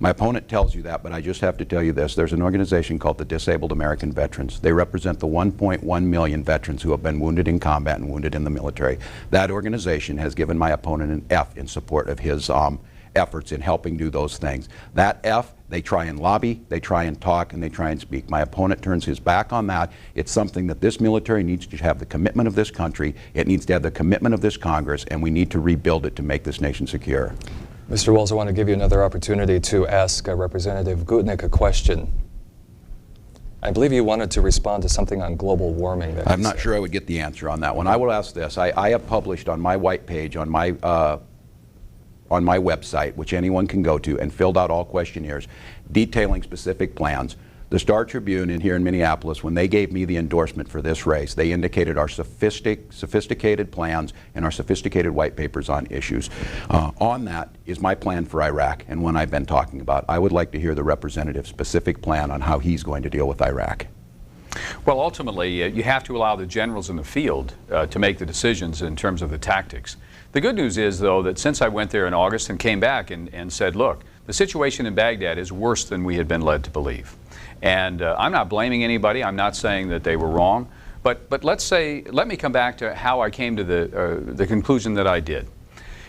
my opponent tells you that, but I just have to tell you this. There's an organization called the Disabled American Veterans. They represent the 1.1 million veterans who have been wounded in combat and wounded in the military. That organization has given my opponent an F in support of his efforts in helping do those things. That F, they try and lobby, they try and talk, and they try and speak. My opponent turns his back on that. It's something that this military needs to have the commitment of this country, it needs to have the commitment of this Congress, and we need to rebuild it to make this nation secure. Mr. Walz, I want to give you another opportunity to ask Representative Gutnick a question. I believe you wanted to respond to something on global warming. I'm not sure I would get the answer on that one. I will ask this. I have published on my white page, on my website, which anyone can go to, and filled out all questionnaires detailing specific plans. The Star Tribune here in Minneapolis, when they gave me the endorsement for this race, they indicated our sophisticated plans and our sophisticated white papers on issues. On that is my plan for Iraq and one I've been talking about. I would like to hear the representative's specific plan on how he's going to deal with Iraq. Well, ultimately, you have to allow the generals in the field to make the decisions in terms of the tactics. The good news is, though, that since I went there in August and came back and said, look, the situation in Baghdad is worse than we had been led to believe. And I'm not blaming anybody. I'm not saying that they were wrong. But let me come back to how I came to the conclusion that I did.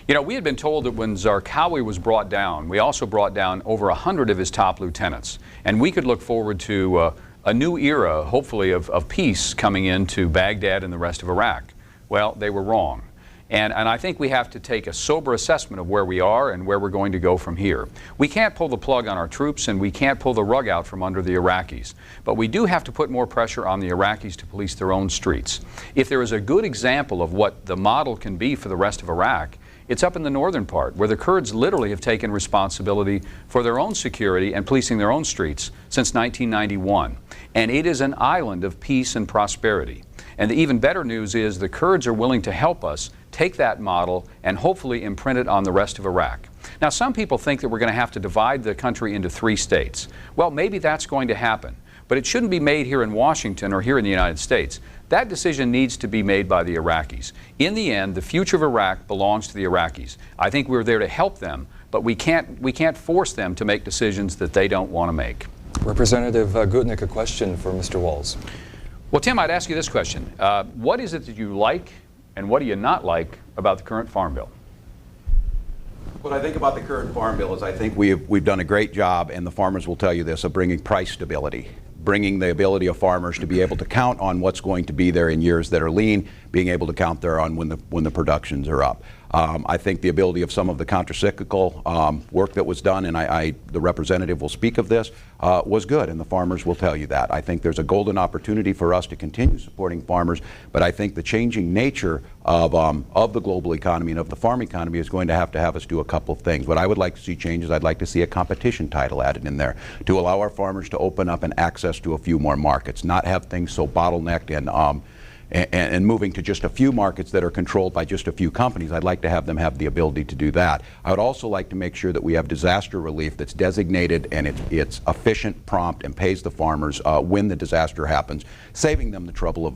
You know, we had been told that when Zarqawi was brought down, we also brought down over 100 of his top lieutenants. And we could look forward to a new era, hopefully, of peace coming into Baghdad and the rest of Iraq. Well, they were wrong. And I think we have to take a sober assessment of where we are and where we're going to go from here. We can't pull the plug on our troops, and we can't pull the rug out from under the Iraqis. But we do have to put more pressure on the Iraqis to police their own streets. If there is a good example of what the model can be for the rest of Iraq, it's up in the northern part, where the Kurds literally have taken responsibility for their own security and policing their own streets since 1991. And it is an island of peace and prosperity. And the even better news is the Kurds are willing to help us take that model and hopefully imprint it on the rest of Iraq. Now, some people think that we're going to have to divide the country into 3 states. Well, maybe that's going to happen, but it shouldn't be made here in Washington or here in the United States. That decision needs to be made by the Iraqis. In the end, the future of Iraq belongs to the Iraqis. I think we're there to help them, but we can't force them to make decisions that they don't want to make. Representative Gutnick, a question for Mr. Walz. Well, Tim, I'd ask you this question. What is it that you like and what do you not like about the current Farm Bill? What I think about the current Farm Bill is I think we've done a great job, and the farmers will tell you this, of bringing price stability, bringing the ability of farmers to be able to count on what's going to be there in years that are lean, being able to count there on when the productions are up. I think the ability of some of the countercyclical work that was done, and the representative will speak of this, was good, and the farmers will tell you that. I think there's a golden opportunity for us to continue supporting farmers, but I think the changing nature of the global economy and of the farm economy is going to have us do a couple of things. What I would like to see change is I'd like to see a competition title added in there to allow our farmers to open up and access to a few more markets, not have things so bottlenecked and moving to just a few markets that are controlled by just a few companies. I'd like to have them have the ability to do that. I would also like to make sure that we have disaster relief that's designated and it's efficient, prompt, and pays the farmers when the disaster happens, saving them the trouble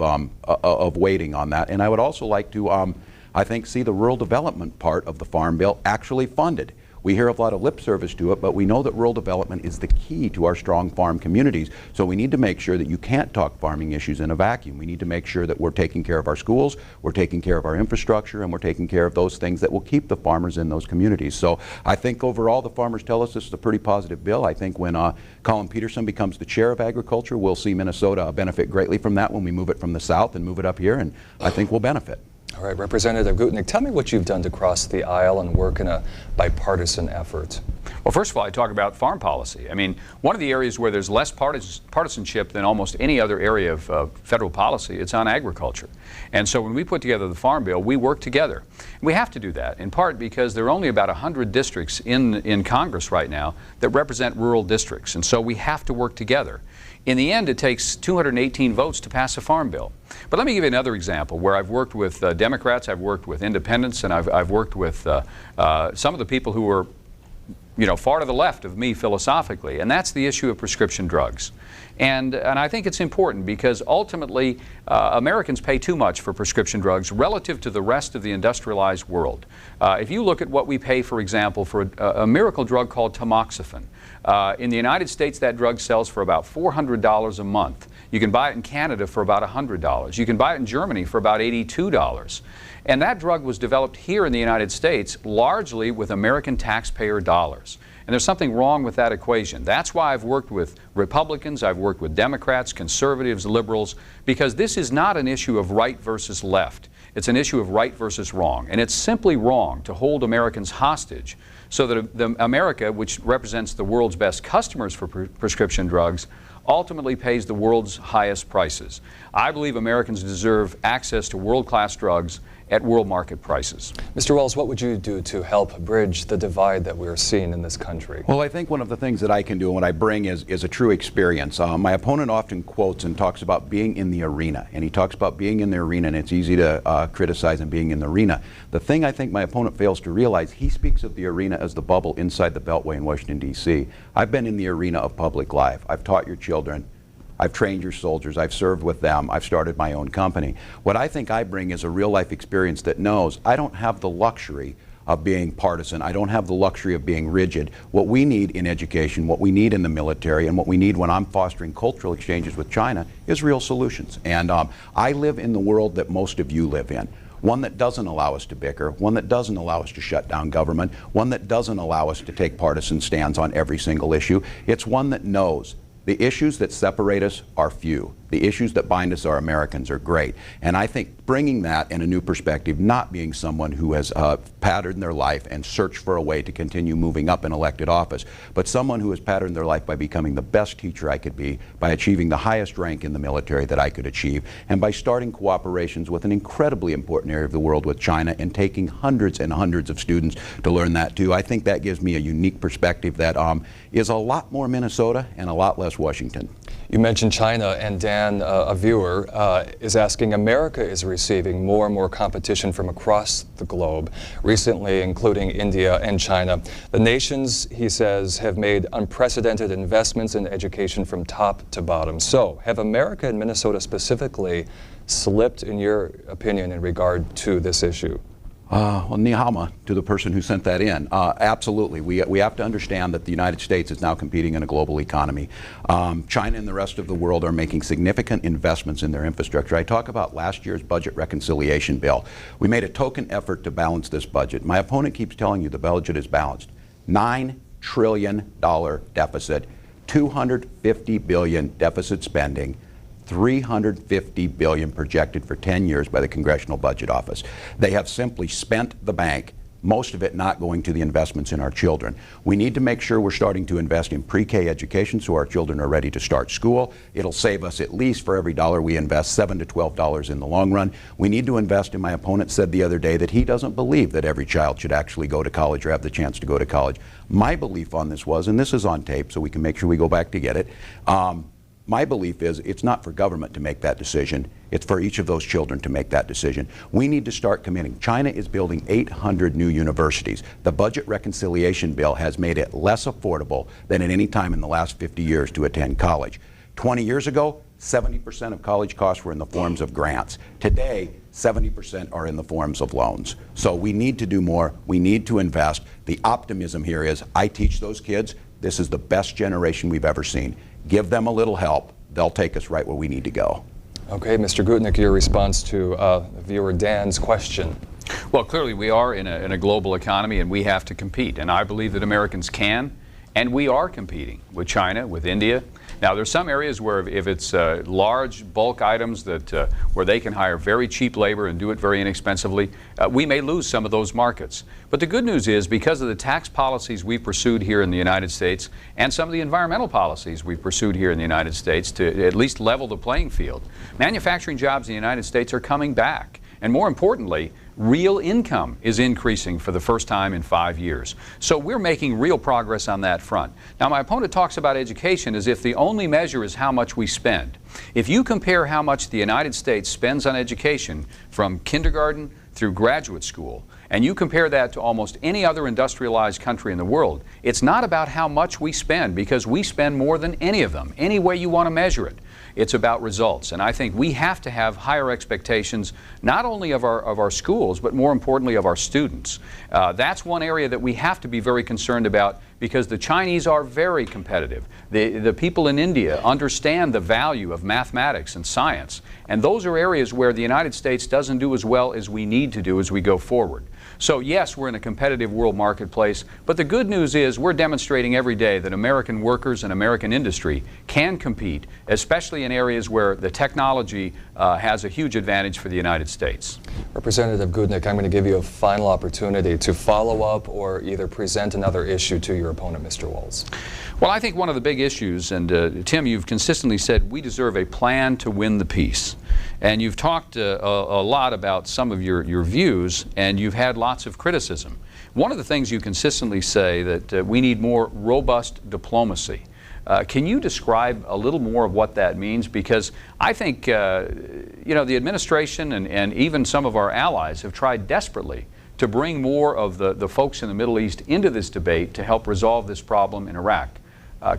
of waiting on that. And I would also like to, I think, see the rural development part of the Farm Bill actually funded. We hear a lot of lip service to it, but we know that rural development is the key to our strong farm communities. So we need to make sure that you can't talk farming issues in a vacuum. We need to make sure that we're taking care of our schools, we're taking care of our infrastructure, and we're taking care of those things that will keep the farmers in those communities. So I think overall the farmers tell us this is a pretty positive bill. I think when Colin Peterson becomes the chair of agriculture, we'll see Minnesota benefit greatly from that when we move it from the south and move it up here, and I think we'll benefit. All right, Representative Gutnick, tell me what you've done to cross the aisle and work in a bipartisan effort. Well, first of all, I talk about farm policy. I mean, one of the areas where there's less partisanship than almost any other area of federal policy, it's on agriculture. And so when we put together the Farm Bill, we work together. We have to do that, in part because there are only about 100 districts in Congress right now that represent rural districts. And so we have to work together. In the end, it takes 218 votes to pass a Farm Bill. But let me give you another example where I've worked with Democrats, I've worked with independents, and I've worked with some of the people who were, far to the left of me philosophically, and that's the issue of prescription drugs. And I think it's important because ultimately Americans pay too much for prescription drugs relative to the rest of the industrialized world. If you look at what we pay, for example, for a miracle drug called tamoxifen, in the United States that drug sells for about $400 a month. You can buy it in Canada for about $100. You can buy it in Germany for about $82. And that drug was developed here in the United States largely with American taxpayer dollars. And there's something wrong with that equation. That's why I've worked with Republicans, I've worked with Democrats, conservatives, liberals, because this is not an issue of right versus left. It's an issue of right versus wrong. And it's simply wrong to hold Americans hostage so that America, which represents the world's best customers for prescription drugs, ultimately pays the world's highest prices. I believe Americans deserve access to world-class drugs at world market prices. Mr. Walz, what would you do to help bridge the divide that we're seeing in this country? Well, I think one of the things that I can do and what I bring is a true experience. My opponent often quotes and talks about being in the arena, and he talks about being in the arena, and it's easy to criticize him being in the arena. The thing I think my opponent fails to realize, he speaks of the arena as the bubble inside the Beltway in Washington, D.C. I've been in the arena of public life. I've taught your children. I've trained your soldiers, I've served with them, I've started my own company. What I think I bring is a real life experience that knows I don't have the luxury of being partisan, I don't have the luxury of being rigid. What we need in education, what we need in the military, and what we need when I'm fostering cultural exchanges with China is real solutions. And I live in the world that most of you live in. One that doesn't allow us to bicker, one that doesn't allow us to shut down government, one that doesn't allow us to take partisan stands on every single issue. It's one that knows the issues that separate us are few. The issues that bind us are Americans are great. And I think bringing that in a new perspective, not being someone who has patterned their life and searched for a way to continue moving up in elected office, but someone who has patterned their life by becoming the best teacher I could be, by achieving the highest rank in the military that I could achieve, and by starting cooperations with an incredibly important area of the world with China and taking hundreds and hundreds of students to learn that too. I think that gives me a unique perspective that is a lot more Minnesota and a lot less Washington. You mentioned China, and Dan, a viewer, is asking, America is receiving more and more competition from across the globe, recently including India and China. The nations, he says, have made unprecedented investments in education from top to bottom. So, have America and Minnesota specifically slipped, in your opinion, in regard to this issue? Well, Nihama, to the person who sent that in, absolutely. We have to understand that the United States is now competing in a global economy. China and the rest of the world are making significant investments in their infrastructure. I talk about last year's budget reconciliation bill. We made a token effort to balance this budget. My opponent keeps telling you the budget is balanced. $9 trillion deficit, $250 billion deficit spending, $350 billion projected for 10 years by the Congressional Budget Office. They have simply spent the bank, most of it not going to the investments in our children. We need to make sure we're starting to invest in pre-K education so our children are ready to start school. It'll save us at least, for every dollar we invest, $7 to $12 in the long run. We need to invest in, my opponent said the other day that he doesn't believe that every child should actually go to college or have the chance to go to college. My belief on this was, and this is on tape so we can make sure we go back to get it, my belief is it's not for government to make that decision. It's for each of those children to make that decision. We need to start committing. China is building 800 new universities. The budget reconciliation bill has made it less affordable than at any time in the last 50 years to attend college. 20 years ago, 70% of college costs were in the forms of grants. Today, 70% are in the forms of loans. So we need to do more. We need to invest. The optimism here is, I teach those kids. This is the best generation we've ever seen. Give them a little help. They'll take us right where we need to go. Okay, Mr. Gutnick, your response to viewer Dan's question. Well, clearly we are in a global economy and we have to compete. And I believe that Americans can, and we are competing with China, with India. Now, there's some areas where if it's large bulk items that where they can hire very cheap labor and do it very inexpensively, we may lose some of those markets. But the good news is, because of the tax policies we've pursued here in the United States and some of the environmental policies we've pursued here in the United States to at least level the playing field, manufacturing jobs in the United States are coming back. And more importantly, real income is increasing for the first time in 5 years. So we're making real progress on that front. Now, my opponent talks about education as if the only measure is how much we spend. If you compare how much the United States spends on education from kindergarten through graduate school, and you compare that to almost any other industrialized country in the world, it's not about how much we spend, because we spend more than any of them, any way you want to measure it. It's about results. And I think we have to have higher expectations, not only of our schools, but more importantly of our students. That's one area that we have to be very concerned about, because the Chinese are very competitive. The people in India understand the value of mathematics and science. And those are areas where the United States doesn't do as well as we need to do as we go forward. So yes, we're in a competitive world marketplace, but the good news is we're demonstrating every day that American workers and American industry can compete, especially in areas where the technology has a huge advantage for the United States. Representative Gutnick, I'm going to give you a final opportunity to follow up or either present another issue to your opponent, Mr. Walz. Well, I think one of the big issues, and Tim, you've consistently said we deserve a plan to win the peace. And you've talked a lot about some of your views, and you've had lots of criticism. One of the things you consistently say that we need more robust diplomacy. Can you describe a little more of what that means? Because I think, you know, the administration and even some of our allies have tried desperately to bring more of the folks in the Middle East into this debate to help resolve this problem in Iraq.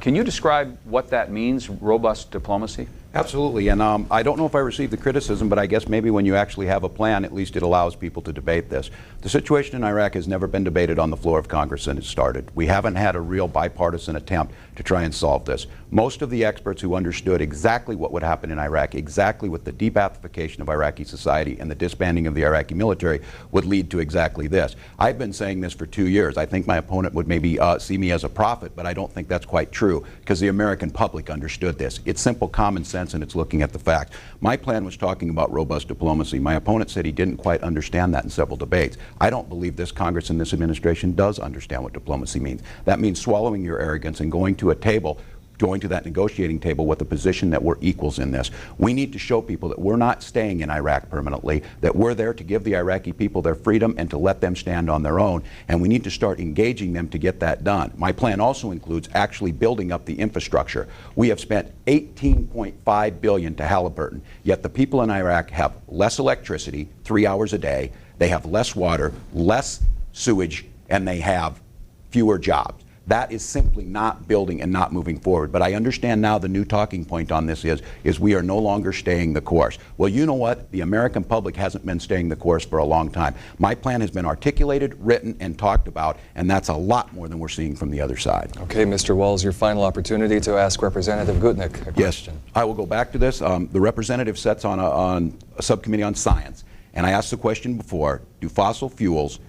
Can you describe what that means, robust diplomacy? Absolutely, and I don't know if I received the criticism, but I guess maybe when you actually have a plan, at least it allows people to debate this. The situation in Iraq has never been debated on the floor of Congress since it started. We haven't had a real bipartisan attempt to try and solve this. Most of the experts who understood exactly what would happen in Iraq, exactly with the de-Baathification of Iraqi society and the disbanding of the Iraqi military, would lead to exactly this. I've been saying this for 2 years. I think my opponent would maybe see me as a prophet, but I don't think that's quite true, because the American public understood this. It's simple common sense sense and it's looking at the facts. My plan was talking about robust diplomacy. My opponent said he didn't quite understand that in several debates. I don't believe this Congress and this administration does understand what diplomacy means. That means swallowing your arrogance and going to a table, going to that negotiating table with the position that we're equals in this. We need to show people that we're not staying in Iraq permanently, that we're there to give the Iraqi people their freedom and to let them stand on their own, and we need to start engaging them to get that done. My plan also includes actually building up the infrastructure. We have spent $18.5 billion to Halliburton, yet the people in Iraq have less electricity, 3 hours a day, they have less water, less sewage, and they have fewer jobs. That is simply not building and not moving forward. But I understand now the new talking point on this is we are no longer staying the course. Well, you know what? The American public hasn't been staying the course for a long time. My plan has been articulated, written, and talked about, and that's a lot more than we're seeing from the other side. Okay, Mr. Walz, your final opportunity to ask Representative Gutnick a question. Yes, I will go back to this. The representative sits on a subcommittee on science, and I asked the question before, do fossil fuels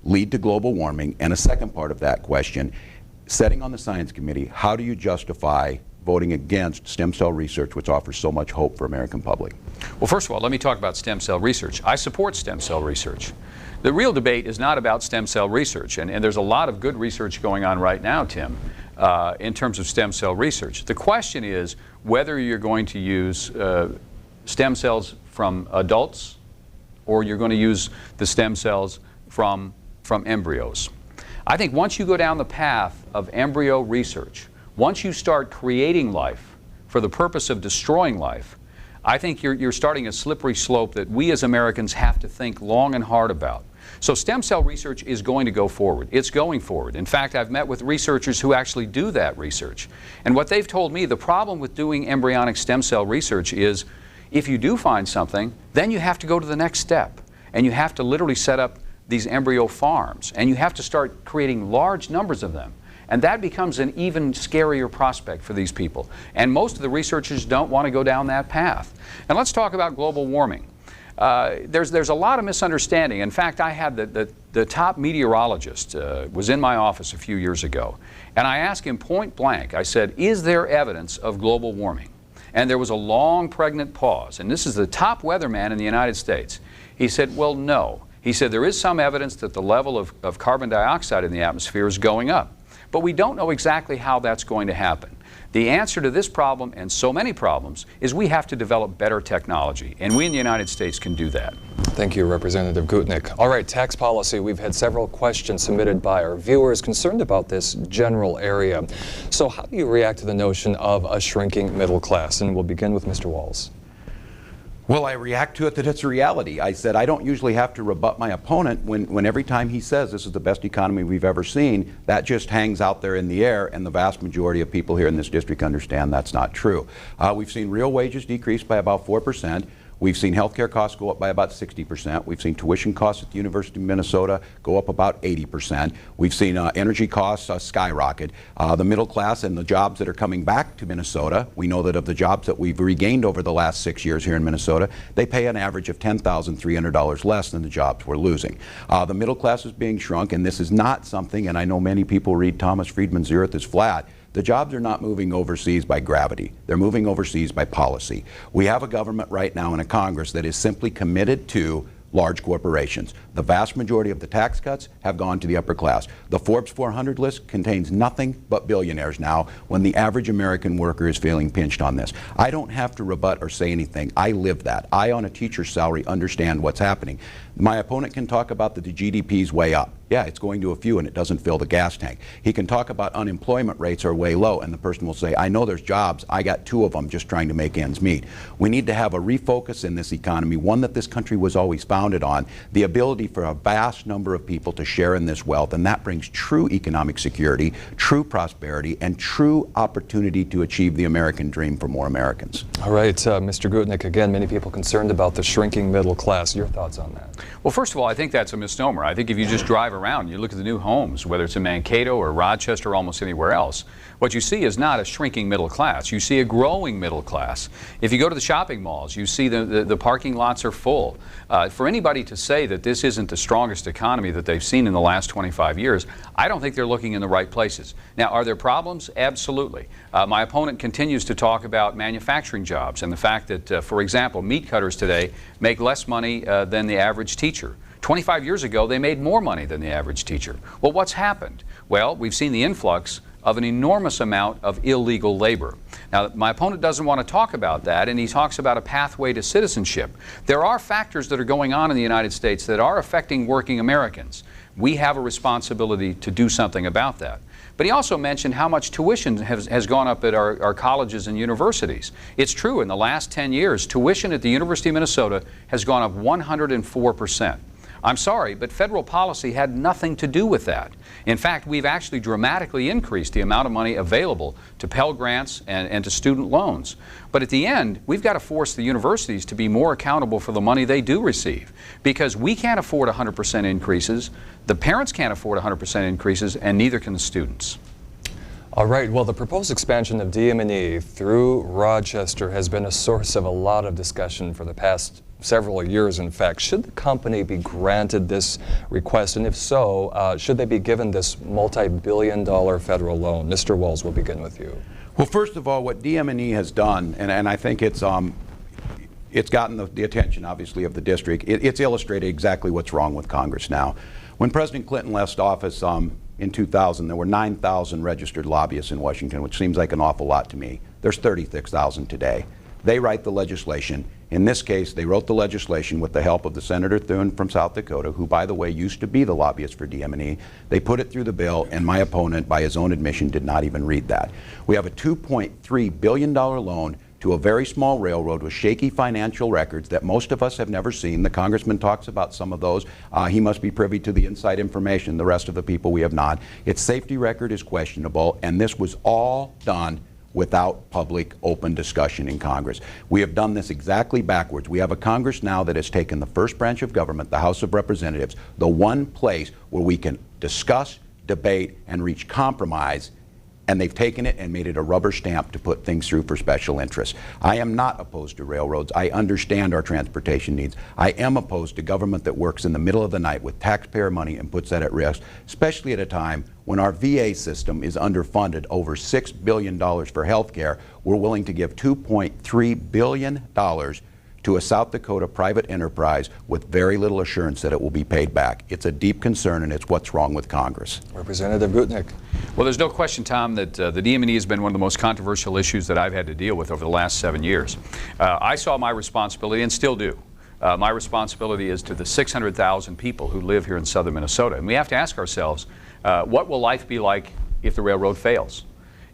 lead to global warming? And a second part of that question, sitting on the science committee, how do you justify voting against stem cell research, which offers so much hope for American public? Well, first of all, let me talk about stem cell research. I support stem cell research. The real debate is not about stem cell research, and there's a lot of good research going on right now, Tim, in terms of stem cell research. The question is whether you're going to use stem cells from adults or you're going to use the stem cells from embryos. I think once you go down the path of embryo research, once you start creating life for the purpose of destroying life, I think you're starting a slippery slope that we as Americans have to think long and hard about. So stem cell research is going to go forward. It's going forward. In fact, I've met with researchers who actually do that research. And what they've told me, the problem with doing embryonic stem cell research is if you do find something, then you have to go to the next step. And you have to literally set up these embryo farms, and you have to start creating large numbers of them. And that becomes an even scarier prospect for these people. And most of the researchers don't want to go down that path. And let's talk about global warming. There's a lot of misunderstanding. In fact, I had the top meteorologist was in my office a few years ago, and I asked him point blank, I said, is there evidence of global warming? And there was a long, pregnant pause. And this is the top weatherman in the United States. He said, well, no. He said there is some evidence that the level of carbon dioxide in the atmosphere is going up, but we don't know exactly how that's going to happen. The answer to this problem and so many problems is we have to develop better technology, and we in the United States can do that. Thank you, Representative Gutnick. All right, tax policy. We've had several questions submitted by our viewers concerned about this general area. So how do you react to the notion of a shrinking middle class? And we'll begin with Mr. Walz. Well, I react to it that it's a reality. I said I don't usually have to rebut my opponent when every time he says this is the best economy we've ever seen, that just hangs out there in the air, and the vast majority of people here in this district understand that's not true. We've seen real wages decrease by about 4%. We've seen healthcare costs go up by about 60%. We've seen tuition costs at the University of Minnesota go up about 80%. We've seen energy costs skyrocket. The middle class and the jobs that are coming back to Minnesota, we know that of the jobs that we've regained over the last 6 years here in Minnesota, they pay an average of $10,300 less than the jobs we're losing. The middle class is being shrunk, and this is not something, and I know many people read Thomas Friedman's The Earth is Flat. The jobs are not moving overseas by gravity. They're moving overseas by policy. We have a government right now and a Congress that is simply committed to large corporations. The vast majority of the tax cuts have gone to the upper class. The Forbes 400 list contains nothing but billionaires now, when the average American worker is feeling pinched on this. I don't have to rebut or say anything. I live that. I, on a teacher's salary, understand what's happening. My opponent can talk about that the GDP's way up. Yeah, it's going to a few and it doesn't fill the gas tank. He can talk about unemployment rates are way low, and the person will say, I know there's jobs, I got 2 of them just trying to make ends meet. We need to have a refocus in this economy, one that this country was always founded on, the ability for a vast number of people to share in this wealth, and that brings true economic security, true prosperity, and true opportunity to achieve the American dream for more Americans. All right, Mr. Gutnick, again, many people concerned about the shrinking middle class. Your thoughts on that? Well, first of all, I think that's a misnomer. I think if you just drive around, you look at the new homes, whether it's in Mankato or Rochester or almost anywhere else, what you see is not a shrinking middle class. You see a growing middle class. If you go to the shopping malls, you see the parking lots are full. For anybody to say that this isn't the strongest economy that they've seen in the last 25 years, I don't think they're looking in the right places. Now, are there problems? Absolutely. My opponent continues to talk about manufacturing jobs and the fact that, for example, meat cutters today make less money than the average teacher. 25 years ago, they made more money than the average teacher. Well, what's happened? Well, we've seen the influx of an enormous amount of illegal labor. Now, my opponent doesn't want to talk about that, and he talks about a pathway to citizenship. There are factors that are going on in the United States that are affecting working Americans. We have a responsibility to do something about that. But he also mentioned how much tuition has gone up at our colleges and universities. It's true, in the last 10 years, tuition at the University of Minnesota has gone up 104%. I'm sorry, but federal policy had nothing to do with that. In fact, we've actually dramatically increased the amount of money available to Pell Grants and to student loans. But at the end, we've got to force the universities to be more accountable for the money they do receive, because we can't afford 100% increases, the parents can't afford 100% increases, and neither can the students. All right, well, the proposed expansion of DM&E through Rochester has been a source of a lot of discussion for the past several years, in fact. Should the company be granted this request, and if so, should they be given this multi-billion-dollar federal loan? Mr. Walz, we'll begin with you. Well, first of all, what DM&E has done, and I think it's gotten the attention, obviously, of the district. It's illustrated exactly what's wrong with Congress now. When President Clinton left office in 2000, there were 9,000 registered lobbyists in Washington, which seems like an awful lot to me. There's 36,000 today. They write the legislation. In this case, they wrote the legislation with the help of the Senator Thune from South Dakota, who, by the way, used to be the lobbyist for DM&E. They put it through the bill, and my opponent, by his own admission, did not even read that. We have a $2.3 billion loan to a very small railroad with shaky financial records that most of us have never seen. The congressman talks about some of those. He must be privy to the inside information. The rest of the people we have not. Its safety record is questionable, and this was all done without public, open discussion in Congress. We have done this exactly backwards. We have a Congress now that has taken the first branch of government, the House of Representatives, the one place where we can discuss, debate, and reach compromise, and they've taken it and made it a rubber stamp to put things through for special interests. I am not opposed to railroads. I understand our transportation needs. I am opposed to government that works in the middle of the night with taxpayer money and puts that at risk, especially at a time when our VA system is underfunded, over $6 billion for health care. We're willing to give $2.3 billion to a South Dakota private enterprise with very little assurance that it will be paid back. It's a deep concern, and it's what's wrong with Congress. Representative Gutnick. Well, there's no question, Tom, that the DM&E has been one of the most controversial issues that I've had to deal with over the last 7 years. I saw my responsibility, and still do. My responsibility is to the 600,000 people who live here in southern Minnesota. And we have to ask ourselves, what will life be like if the railroad fails?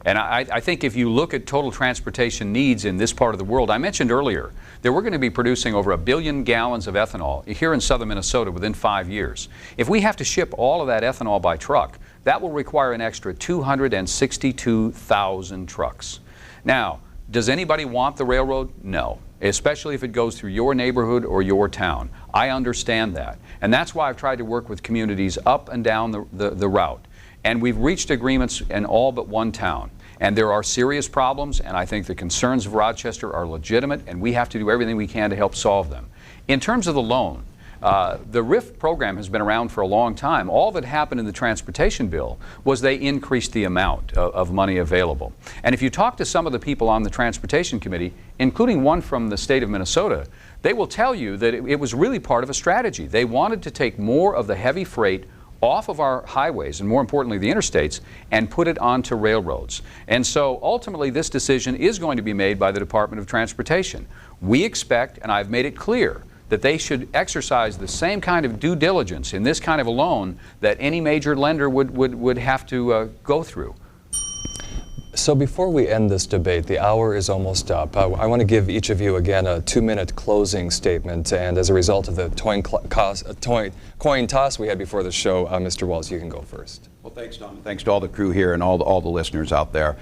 And I think if you look at total transportation needs in this part of the world, I mentioned earlier that we're going to be producing over 1 billion gallons of ethanol here in southern Minnesota within 5 years. If we have to ship all of that ethanol by truck, that will require an extra 262,000 trucks. Now, does anybody want the railroad? No, especially if it goes through your neighborhood or your town. I understand that. And that's why I've tried to work with communities up and down the route. And we've reached agreements in all but one town. And there are serious problems, and I think the concerns of Rochester are legitimate, and we have to do everything we can to help solve them. In terms of the loan, the RIF program has been around for a long time. All that happened in the transportation bill was they increased the amount of money available. And if you talk to some of the people on the transportation committee, including one from the state of Minnesota, they will tell you that it was really part of a strategy. They wanted to take more of the heavy freight off of our highways, and more importantly the interstates, and put it onto railroads. And so ultimately this decision is going to be made by the Department of Transportation. We expect, and I've made it clear, that they should exercise the same kind of due diligence in this kind of a loan that any major lender would have to go through. So before we end this debate, the hour is almost up. I want to give each of you again a 2-minute closing statement, and as a result of the coin toss we had before the show, Mr. Walz, you can go first. Well, thanks, Tom. Thanks to all the crew here and all the listeners out there.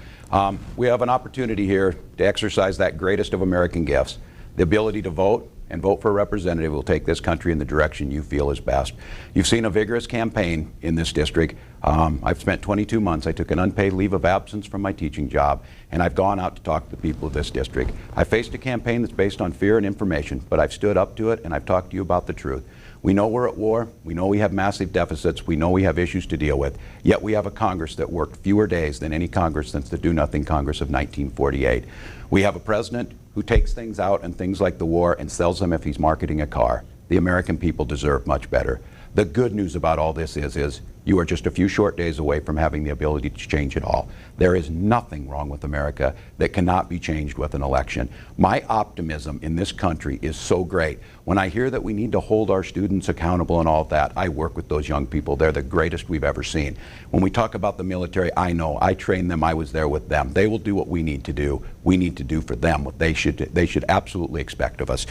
We have an opportunity here to exercise that greatest of American gifts, the ability to vote and vote for a representative who will take this country in the direction you feel is best. You've seen a vigorous campaign in this district. I've spent 22 months. I took an unpaid leave of absence from my teaching job, and I've gone out to talk to the people of this district. I faced a campaign that's based on fear and information, but I've stood up to it, and I've talked to you about the truth. We know we're at war. We know we have massive deficits. We know we have issues to deal with. Yet we have a Congress that worked fewer days than any Congress since the Do-Nothing Congress of 1948. We have a president who takes things out and things like the war and sells them if he's marketing a car. The American people deserve much better. The good news about all this is you are just a few short days away from having the ability to change it all. There is nothing wrong with America that cannot be changed with an election. My optimism in this country is so great. When I hear that we need to hold our students accountable and all of that, I work with those young people. They're the greatest we've ever seen. When we talk about the military, I know. I trained them. I was there with them. They will do what we need to do. We need to do for them what they should absolutely expect of us.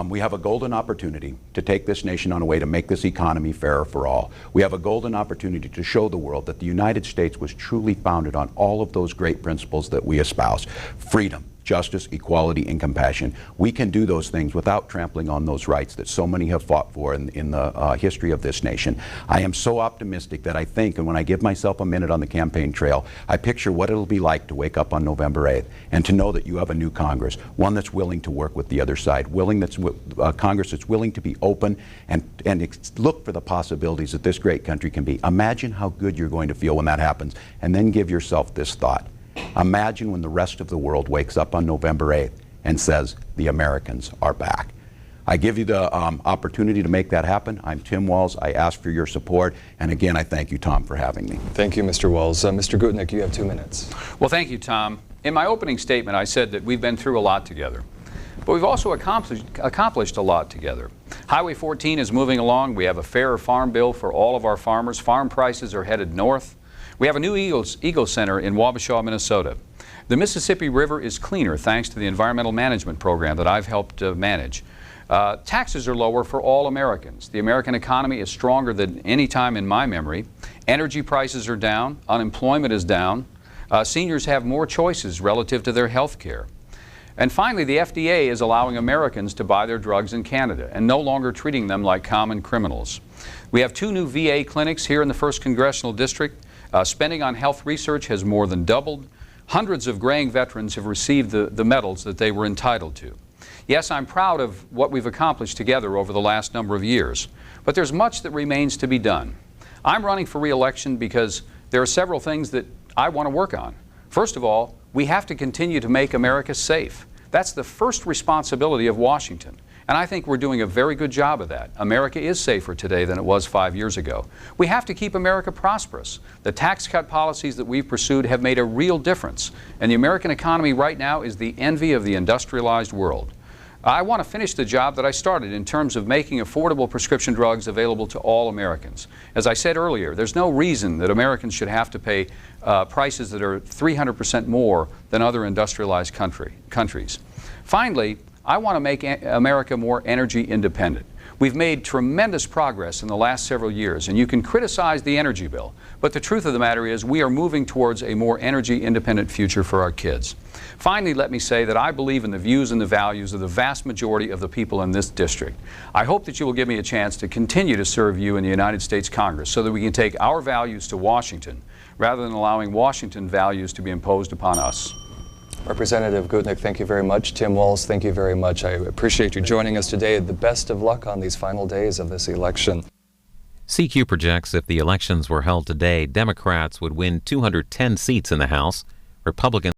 We have a golden opportunity to take this nation on a way to make this economy fairer for all. We have a golden opportunity to show the world that the United States was truly founded on all of those great principles that we espouse: freedom, justice, equality, and compassion. We can do those things without trampling on those rights that so many have fought for in the history of this nation. I am so optimistic that I think, and when I give myself a minute on the campaign trail, I picture what it'll be like to wake up on November 8th and to know that you have a new Congress, one that's willing to work with the other side, Congress that's willing to be open and look for the possibilities that this great country can be. Imagine how good you're going to feel when that happens, and then give yourself this thought. Imagine when the rest of the world wakes up on November 8th and says, the Americans are back. I give you the opportunity to make that happen. I'm Tim Walz. I ask for your support. And again, I thank you, Tom, for having me. Thank you, Mr. Walz. Mr. Gutnick, you have 2 minutes. Well, thank you, Tom. In my opening statement, I said that we've been through a lot together. But we've also accomplished a lot together. Highway 14 is moving along. We have a fairer farm bill for all of our farmers. Farm prices are headed north. We have a new Eagle Center in Wabasha, Minnesota. The Mississippi River is cleaner thanks to the environmental management program that I've helped manage. Taxes are lower for all Americans. The American economy is stronger than any time in my memory. Energy prices are down. Unemployment is down. Seniors have more choices relative to their health care. And finally, the FDA is allowing Americans to buy their drugs in Canada and no longer treating them like common criminals. We have 2 new VA clinics here in the 1st Congressional District. Spending on health research has more than doubled. Hundreds of graying veterans have received the medals that they were entitled to. Yes, I'm proud of what we've accomplished together over the last number of years, but there's much that remains to be done. I'm running for re-election because there are several things that I want to work on. First of all, we have to continue to make America safe. That's the first responsibility of Washington. And I think we're doing a very good job of that. America is safer today than it was 5 years ago. We have to keep America prosperous. The tax cut policies that we've pursued have made a real difference. And the American economy right now is the envy of the industrialized world. I want to finish the job that I started in terms of making affordable prescription drugs available to all Americans. As I said earlier, there's no reason that Americans should have to pay prices that are 300% more than other industrialized countries. Finally, I want to make America more energy independent. We've made tremendous progress in the last several years, and you can criticize the energy bill, but the truth of the matter is we are moving towards a more energy independent future for our kids. Finally, let me say that I believe in the views and the values of the vast majority of the people in this district. I hope that you will give me a chance to continue to serve you in the United States Congress so that we can take our values to Washington rather than allowing Washington values to be imposed upon us. Representative Gutnick, thank you very much. Tim Walz, thank you very much. I appreciate you joining us today. The best of luck on these final days of this election. CQ projects if the elections were held today, Democrats would win 210 seats in the House. Republicans